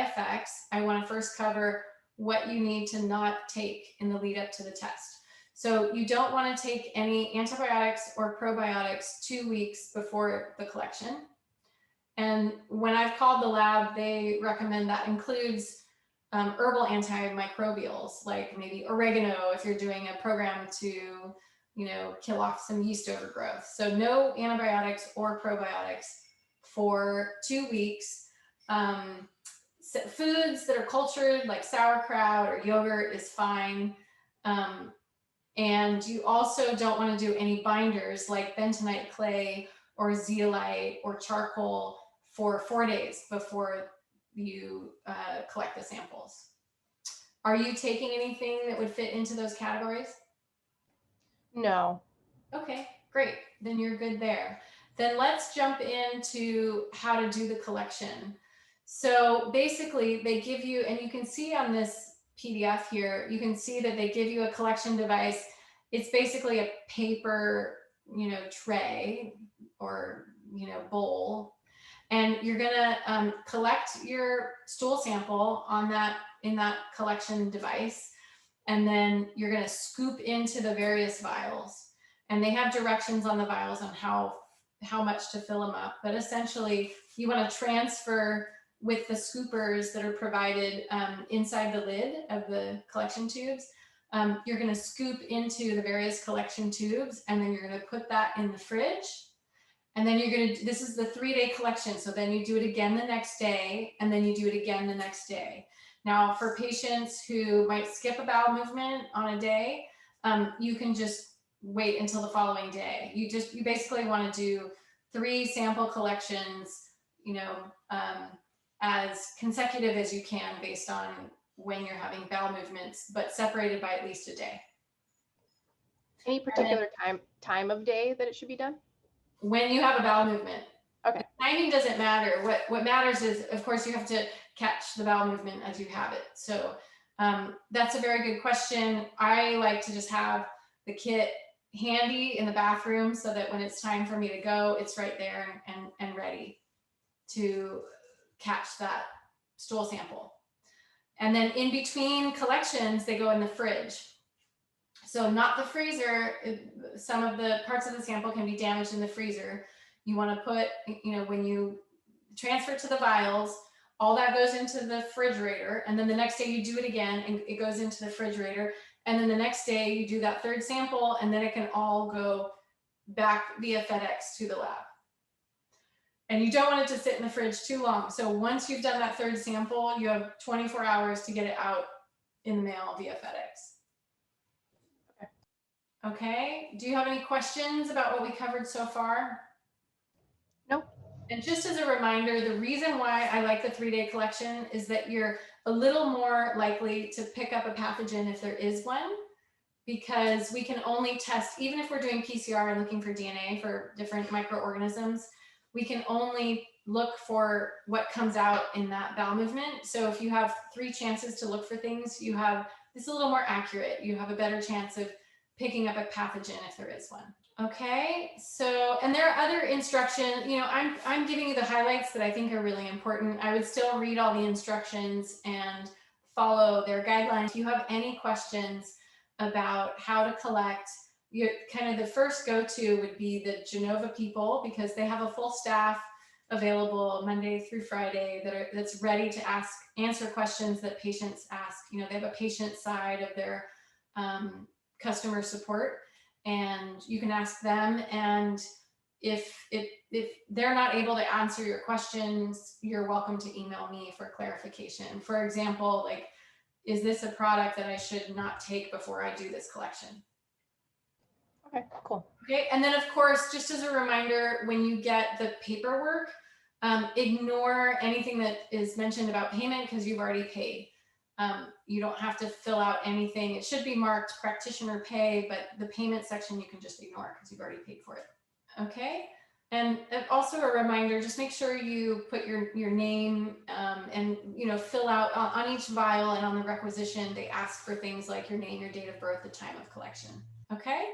effects, I want to first cover what you need to not take in the lead up to the test. So you don't want to take any antibiotics or probiotics 2 weeks before the collection. And when I've called the lab, they recommend that includes herbal antimicrobials, like maybe oregano if you're doing a program to, kill off some yeast overgrowth. So no antibiotics or probiotics for 2 weeks. Foods that are cultured, like sauerkraut or yogurt, is fine. And you also don't want to do any binders like bentonite clay or zeolite or charcoal for 4 days before you collect the samples. Are you taking anything that would fit into those categories? No. Okay, great. Then you're good there. Then let's jump into how to do the collection. So basically they give you, and you can see on this PDF here, you can see that they give you a collection device. It's basically a paper, tray or, bowl. And you're gonna collect your stool sample in that collection device. And then you're gonna scoop into the various vials. And they have directions on the vials on how much to fill them up. But essentially you wanna transfer with the scoopers that are provided inside the lid of the collection tubes. You're gonna scoop into the various collection tubes, and then you're gonna put that in the fridge. And then this is the 3-day collection. So then you do it again the next day, and then you do it again the next day. Now for patients who might skip a bowel movement on a day, you can just wait until the following day. You basically want to do 3 sample collections, as consecutive as you can based on when you're having bowel movements, but separated by at least a day. Any particular time of day that it should be done? When you have a bowel movement. Okay. The timing doesn't matter. What matters is, of course, you have to catch the bowel movement as you have it. So that's a very good question. I like to just have the kit handy in the bathroom so that when it's time for me to go, it's right there and ready to catch that stool sample. And then in between collections, they go in the fridge. So not the freezer. Some of the parts of the sample can be damaged in the freezer. You want to put, when you transfer to the vials, all that goes into the refrigerator. And then the next day you do it again and it goes into the refrigerator. And then the next day you do that 3rd sample, and then it can all go back via FedEx to the lab. And you don't want it to sit in the fridge too long. So once you've done that 3rd sample, you have 24 hours to get it out in the mail via FedEx. Okay, do you have any questions about what we covered so far? Nope. And just as a reminder, the reason why I like the 3-day collection is that you're a little more likely to pick up a pathogen if there is one, because we can only test, even if we're doing PCR and looking for DNA for different microorganisms, we can only look for what comes out in that bowel movement. So if you have 3 chances to look for things, it's a little more accurate. You have a better chance of picking up a pathogen if there is one. Okay, so, and there are other instructions, I'm giving you the highlights that I think are really important. I would still read all the instructions and follow their guidelines. If you have any questions about how to collect, the first go-to would be the Genova people, because they have a full staff available Monday through Friday that's ready to answer questions that patients ask. They have a patient side of their customer support, and you can ask them. And if they're not able to answer your questions, you're welcome to email me for clarification. For example, like, is this a product that I should not take before I do this collection? Okay, cool. Okay, and then of course, just as a reminder, when you get the paperwork, ignore anything that is mentioned about payment because you've already paid. You don't have to fill out anything. It should be marked practitioner pay, but the payment section you can just ignore because you've already paid for it. Okay, and also a reminder, just make sure you put your name and fill out on each vial, and on the requisition they ask for things like your name, your date of birth, the time of collection. Okay.